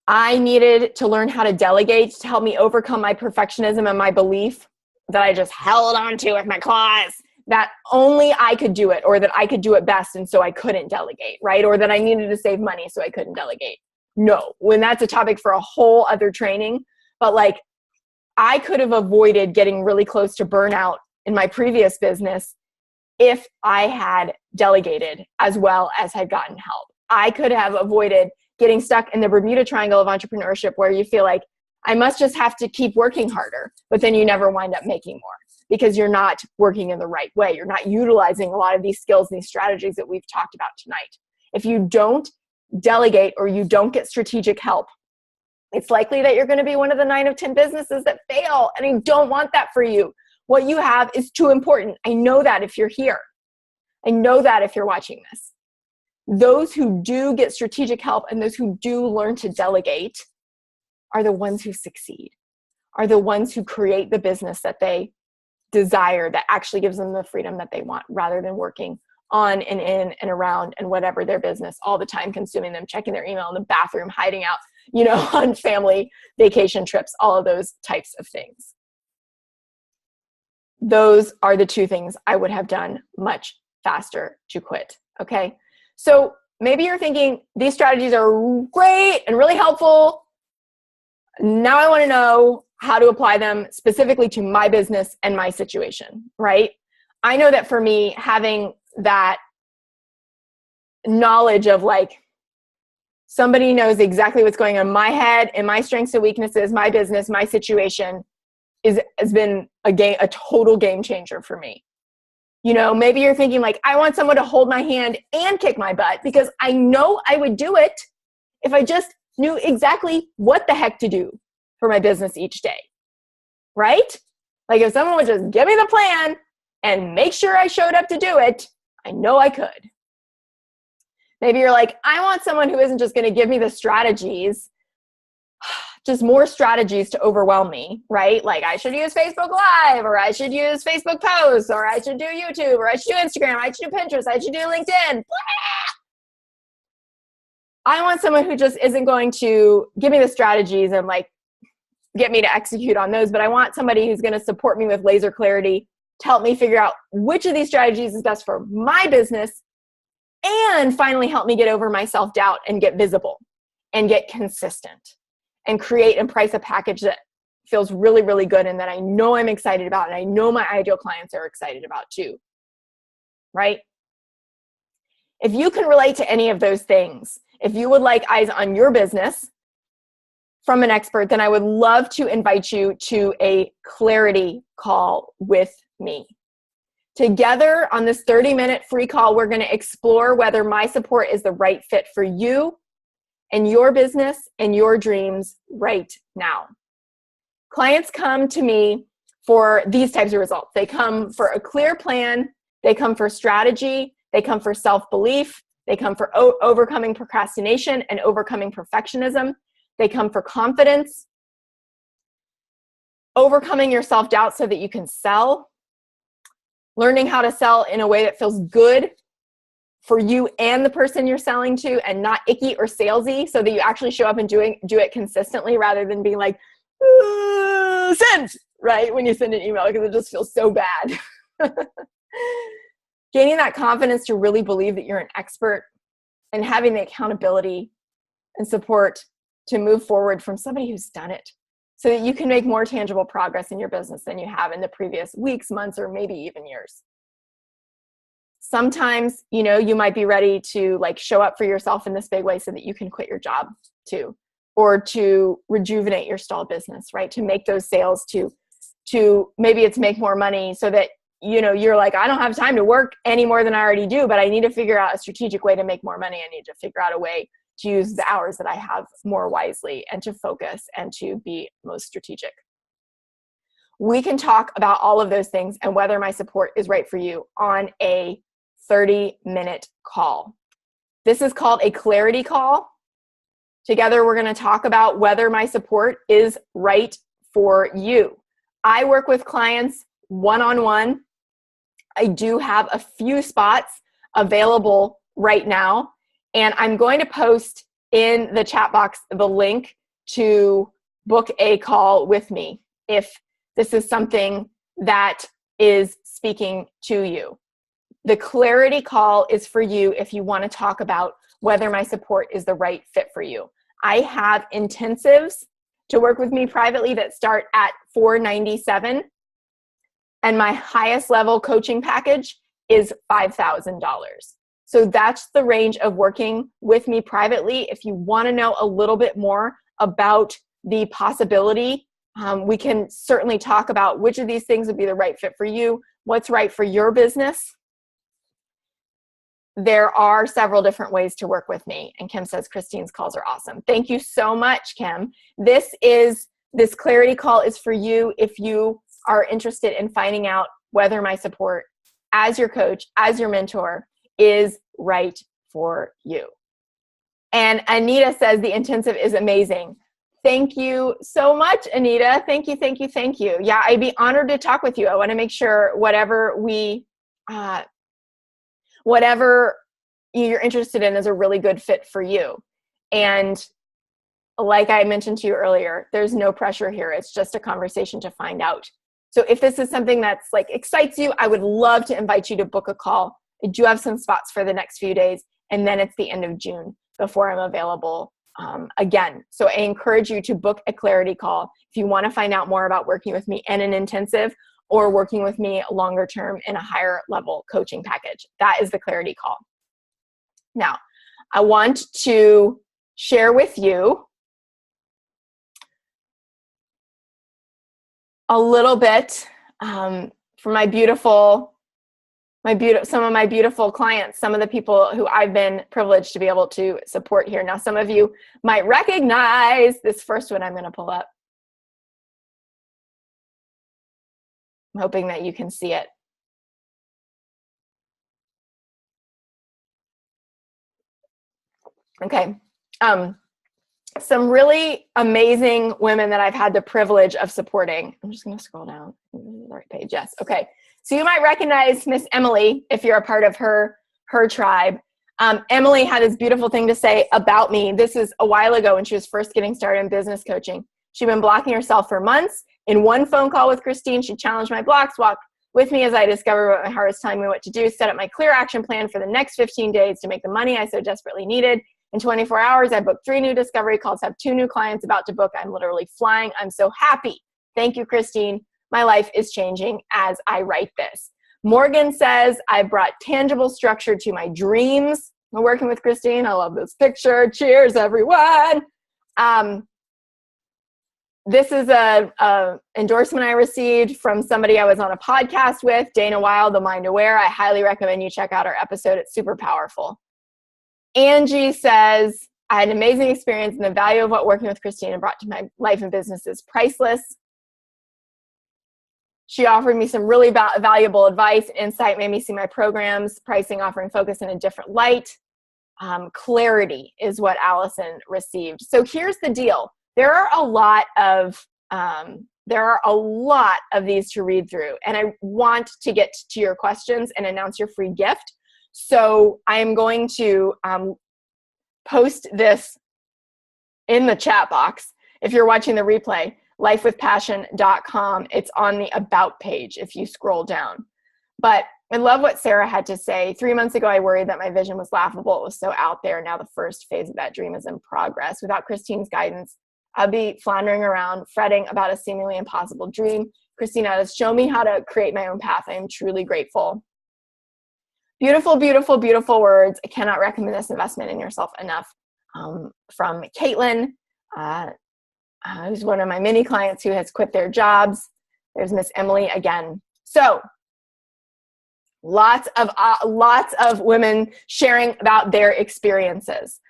I needed to learn how to delegate to help me overcome my perfectionism and my belief that I just held on to with my claws, that only I could do it, or that I could do it best and so I couldn't delegate, right? Or that I needed to save money so I couldn't delegate. No, when that's a topic for a whole other training, but I could have avoided getting really close to burnout in my previous business if I had delegated as well as had gotten help. I could have avoided getting stuck in the Bermuda Triangle of entrepreneurship, where you feel like I must just have to keep working harder, but then you never wind up making more because you're not working in the right way. You're not utilizing a lot of these skills and these strategies that we've talked about tonight. If you don't delegate or you don't get strategic help, it's likely that you're going to be one of the 9 of 10 businesses that fail, and I don't want that for you. What you have is too important. I know that if you're here. I know that if you're watching this. Those who do get strategic help and those who do learn to delegate are the ones who succeed, are the ones who create the business that they desire, that actually gives them the freedom that they want, rather than working on and in and around and whatever their business all the time, consuming them, checking their email in the bathroom, hiding out, on family vacation trips, all of those types of things. Those are the 2 things I would have done much faster to quit. Okay. So maybe you're thinking these strategies are great and really helpful. Now I want to know how to apply them specifically to my business and my situation, right? I know that for me, having that knowledge of somebody knows exactly what's going on in my head and my strengths and weaknesses, my business, my situation has been a total game changer for me. Maybe you're thinking I want someone to hold my hand and kick my butt, because I know I would do it if I just knew exactly what the heck to do for my business each day, right? Like if someone would just give me the plan and make sure I showed up to do it, I know I could. Maybe you're like, I want someone who isn't just going to give me the strategies, just more strategies to overwhelm me, right? Like I should use Facebook Live, or I should use Facebook posts, or I should do YouTube, or I should do Instagram, I should do Pinterest, I should do LinkedIn. I want someone who just isn't going to give me the strategies and like get me to execute on those, but I want somebody who's going to support me with laser clarity to help me figure out which of these strategies is best for my business, and finally help me get over my self-doubt and get visible and get consistent and create and price a package that feels really, really good and that I know I'm excited about and I know my ideal clients are excited about too, right? If you can relate to any of those things, if you would like eyes on your business from an expert, then I would love to invite you to a clarity call with me. Together on this 30-minute free call, we're going to explore whether my support is the right fit for you and your business and your dreams right now. Clients come to me for these types of results. They come for a clear plan. They come for strategy. They come for self-belief. They come for overcoming procrastination and overcoming perfectionism. They come for confidence, overcoming your self-doubt so that you can sell, learning how to sell in a way that feels good for you and the person you're selling to and not icky or salesy, so that you actually show up and do it consistently rather than being like, send, right? When you send an email, because it just feels so bad. Gaining that confidence to really believe that you're an expert and having the accountability and support to move forward from somebody who's done it, so that you can make more tangible progress in your business than you have in the previous weeks, months, or maybe even years. Sometimes, you might be ready to like show up for yourself in this big way so that you can quit your job too, or to rejuvenate your stalled business, right? To make those sales, to maybe it's make more money so that, you're like, I don't have time to work any more than I already do, but I need to figure out a strategic way to make more money. I need to figure out a way to use the hours that I have more wisely and to focus and to be most strategic. We can talk about all of those things and whether my support is right for you on a 30-minute call. This is called a clarity call. Together, we're going to talk about whether my support is right for you. I work with clients one-on-one. I do have a few spots available right now, and I'm going to post in the chat box the link to book a call with me if this is something that is speaking to you. The clarity call is for you if you want to talk about whether my support is the right fit for you. I have intensives to work with me privately that start at $497, and my highest level coaching package is $5,000. So that's the range of working with me privately. If you want to know a little bit more about the possibility, we can certainly talk about which of these things would be the right fit for you, what's right for your business. There are several different ways to work with me. And Kim says, Christine's calls are awesome. Thank you so much, Kim. This clarity call is for you if you are interested in finding out whether my support as your coach, as your mentor, is right for you. And Anita says the intensive is amazing. Thank you so much, Anita. Thank you, thank you, thank you. Yeah, I'd be honored to talk with you. I want to make sure whatever you're interested in is a really good fit for you. And like I mentioned to you earlier, there's no pressure here. It's just a conversation to find out. So if this is something that's like excites you, I would love to invite you to book a call. I do have some spots for the next few days, and then it's the end of June before I'm available again. So I encourage you to book a clarity call if you want to find out more about working with me in an intensive or working with me longer term in a higher level coaching package. That is the clarity call. Now, I want to share with you a little bit from my beautiful some of my beautiful clients, some of the people who I've been privileged to be able to support here. Now, some of you might recognize this first one I'm going to pull up. I'm hoping that you can see it. Okay. Some really amazing women that I've had the privilege of supporting. I'm just going to scroll down to the right page. Yes. Okay. So you might recognize Miss Emily if you're a part of her tribe. Emily had this beautiful thing to say about me. This is a while ago when she was first getting started in business coaching. She'd been blocking herself for months. In one phone call with Christine, she challenged my blocks, walked with me as I discovered what my heart was telling me what to do, set up my clear action plan for the next 15 days to make the money I so desperately needed. In 24 hours, I booked 3 new discovery calls, have 2 new clients about to book. I'm literally flying. I'm so happy. Thank you, Christine. My life is changing as I write this. Morgan says, I brought tangible structure to my dreams. I'm working with Christine. I love this picture. Cheers, everyone. This is a endorsement I received from somebody I was on a podcast with, Dana Wild, The Mind Aware. I highly recommend you check out our episode. It's super powerful. Angie says, I had an amazing experience and the value of what working with Christine brought to my life and business is priceless. She offered me some really valuable advice and insight, made me see my programs, pricing, offering, focus in a different light. Clarity is what Allison received. So here's the deal. There are a lot of these to read through, and I want to get to your questions and announce your free gift. So I am going to post this in the chat box. If you're watching the replay, lifewithpassion.com. It's on the About page if you scroll down. But I love what Sarah had to say. 3 months ago, I worried that my vision was laughable. It was so out there. Now the first phase of that dream is in progress. Without Christine's guidance, I'd be floundering around, fretting about a seemingly impossible dream. Christina has shown me how to create my own path. I am truly grateful. Beautiful, beautiful, beautiful words. I cannot recommend this investment in yourself enough. From Caitlin, who's one of my many clients who has quit their jobs. There's Miss Emily again. So lots of women sharing about their experiences,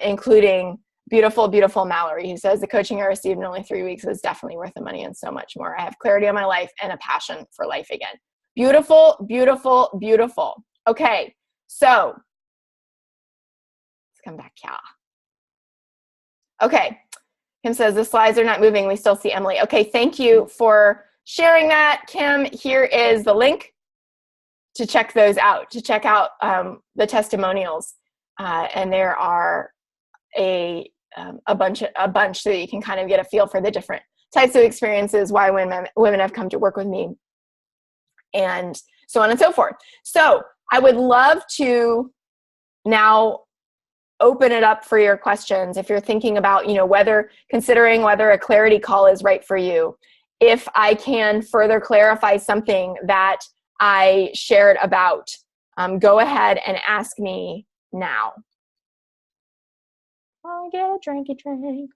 including beautiful, beautiful Mallory, who says the coaching I received in only 3 weeks was definitely worth the money and so much more. I have clarity on my life and a passion for life again. Beautiful, beautiful, beautiful. Okay, so let's come back here. Okay, Kim says the slides are not moving. We still see Emily. Okay, thank you for sharing that, Kim. Here is the link to check those out, to check out the testimonials. And there are a bunch so that you can kind of get a feel for the different types of experiences, why women have come to work with me, and so on and so forth. So I would love to now open it up for your questions. If you're thinking about, considering whether a clarity call is right for you, if I can further clarify something that I shared about, go ahead and ask me now. I'll get a drinky drink.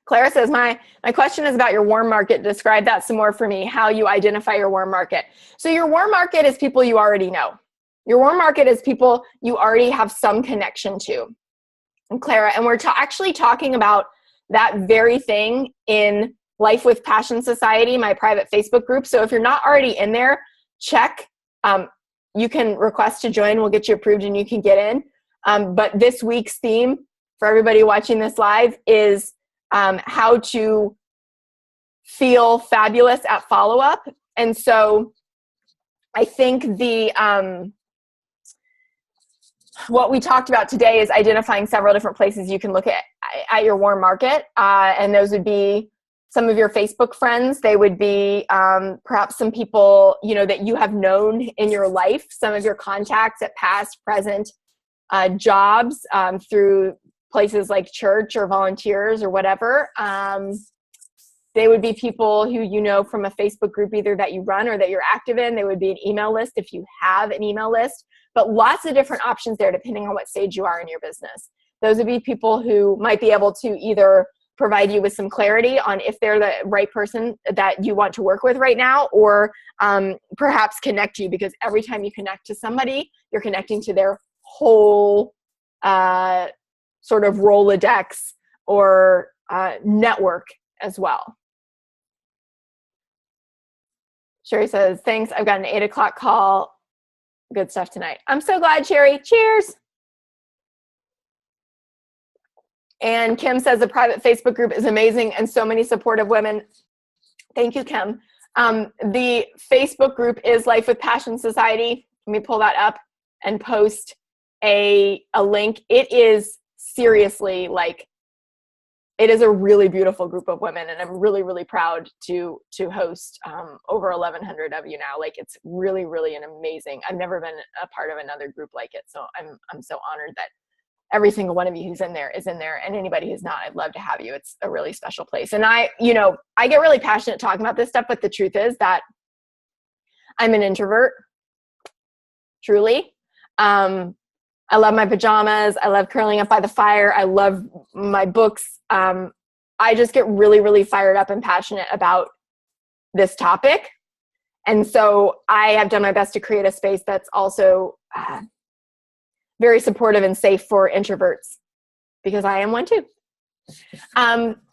Clara says, my question is about your warm market. Describe that some more for me, how you identify your warm market. So your warm market is people you already know. Your warm market is people you already have some connection to. And Clara, and we're actually talking about that very thing in Life with Passion Society, my private Facebook group. So if you're not already in there, check. You can request to join. We'll get you approved and you can get in. But this week's theme for everybody watching this live is how to feel fabulous at follow-up. And so I think what we talked about today is identifying several different places you can look at your warm market. And those would be some of your Facebook friends. They would be perhaps some people, that you have known in your life, some of your contacts at past, present jobs through places like church or volunteers or whatever. They would be people who from a Facebook group either that you run or that you're active in. They would be an email list if you have an email list. But lots of different options there depending on what stage you are in your business. Those would be people who might be able to either provide you with some clarity on if they're the right person that you want to work with right now, or perhaps connect you, because every time you connect to somebody, you're connecting to their whole sort of Rolodex or network as well. Sherry says, thanks. I've got an 8 o'clock call. Good stuff tonight. I'm so glad, Sherry. Cheers. And Kim says the private Facebook group is amazing and so many supportive women. Thank you, Kim. The Facebook group is Life with Passion Society. Let me pull that up and post a link. It is seriously like, it is a really beautiful group of women, and I'm really, really proud to host over 1,100 of you now. Like, it's really, really an amazing. I've never been a part of another group like it, so I'm so honored that every single one of you who's in there is in there, and anybody who's not, I'd love to have you. It's a really special place. And I get really passionate talking about this stuff, but the truth is that I'm an introvert, truly. I love my pajamas. I love curling up by the fire. I love my books. I just get really, really fired up and passionate about this topic. And so I have done my best to create a space that's also very supportive and safe for introverts, because I am one too.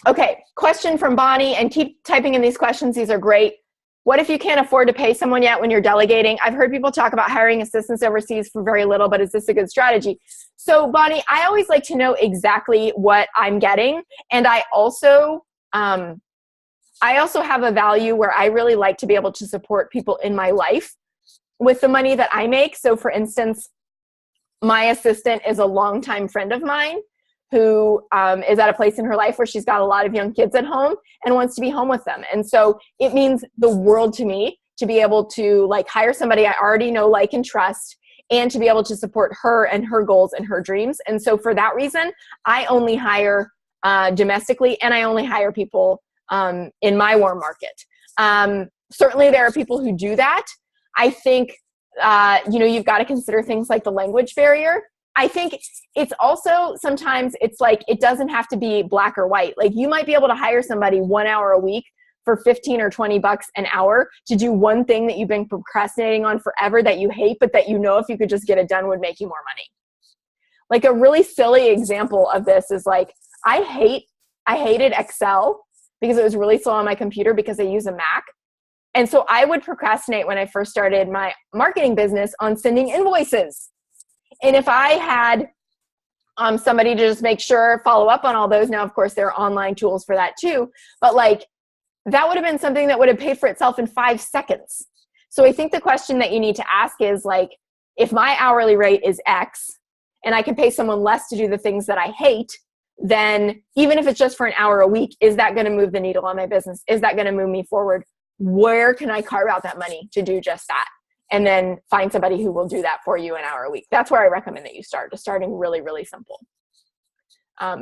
Okay, question from Bonnie, and keep typing in these questions. These are great. What if you can't afford to pay someone yet when you're delegating? I've heard people talk about hiring assistants overseas for very little, but is this a good strategy? So Bonnie, I always like to know exactly what I'm getting. And I also have a value where I really like to be able to support people in my life with the money that I make. So for instance, my assistant is a longtime friend of mine who is at a place in her life where she's got a lot of young kids at home and wants to be home with them. And so it means the world to me to be able to like hire somebody I already know, like, and trust, and to be able to support her and her goals and her dreams. And so for that reason, I only hire domestically, and I only hire people in my warm market. Certainly there are people who do that. I think, you've got to consider things like the language barrier. I think it's also sometimes it's like, it doesn't have to be black or white. Like, you might be able to hire somebody 1 hour a week for 15 or 20 bucks an hour to do one thing that you've been procrastinating on forever that you hate, but that if you could just get it done would make you more money. Like, a really silly example of this is like, I hated Excel because it was really slow on my computer because I use a Mac. And so I would procrastinate when I first started my marketing business on sending invoices. And if I had somebody to just make sure, follow up on all those, now of course there are online tools for that too, but like, that would have been something that would have paid for itself in 5 seconds. So I think the question that you need to ask is like, if my hourly rate is X and I can pay someone less to do the things that I hate, then even if it's just for an hour a week, is that going to move the needle on my business? Is that going to move me forward? Where can I carve out that money to do just that? And then find somebody who will do that for you an hour a week. That's where I recommend that you start, just starting really, really simple.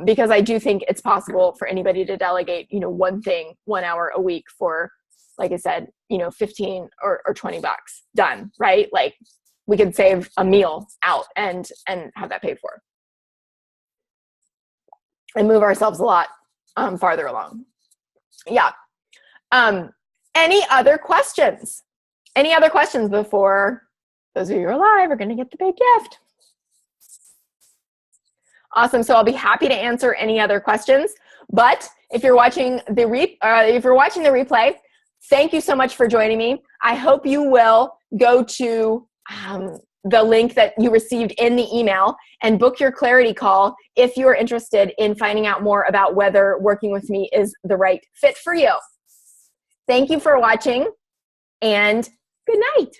Because I do think it's possible for anybody to delegate, one thing, 1 hour a week for, like I said, 15 or 20 bucks done, right? Like, we could save a meal out and have that paid for and move ourselves a lot farther along. Yeah. Any other questions? Any other questions before those of you who are live are going to get the big gift? Awesome. So I'll be happy to answer any other questions. But if you're watching the replay, thank you so much for joining me. I hope you will go to the link that you received in the email and book your clarity call if you're interested in finding out more about whether working with me is the right fit for you. Thank you for watching, and good night.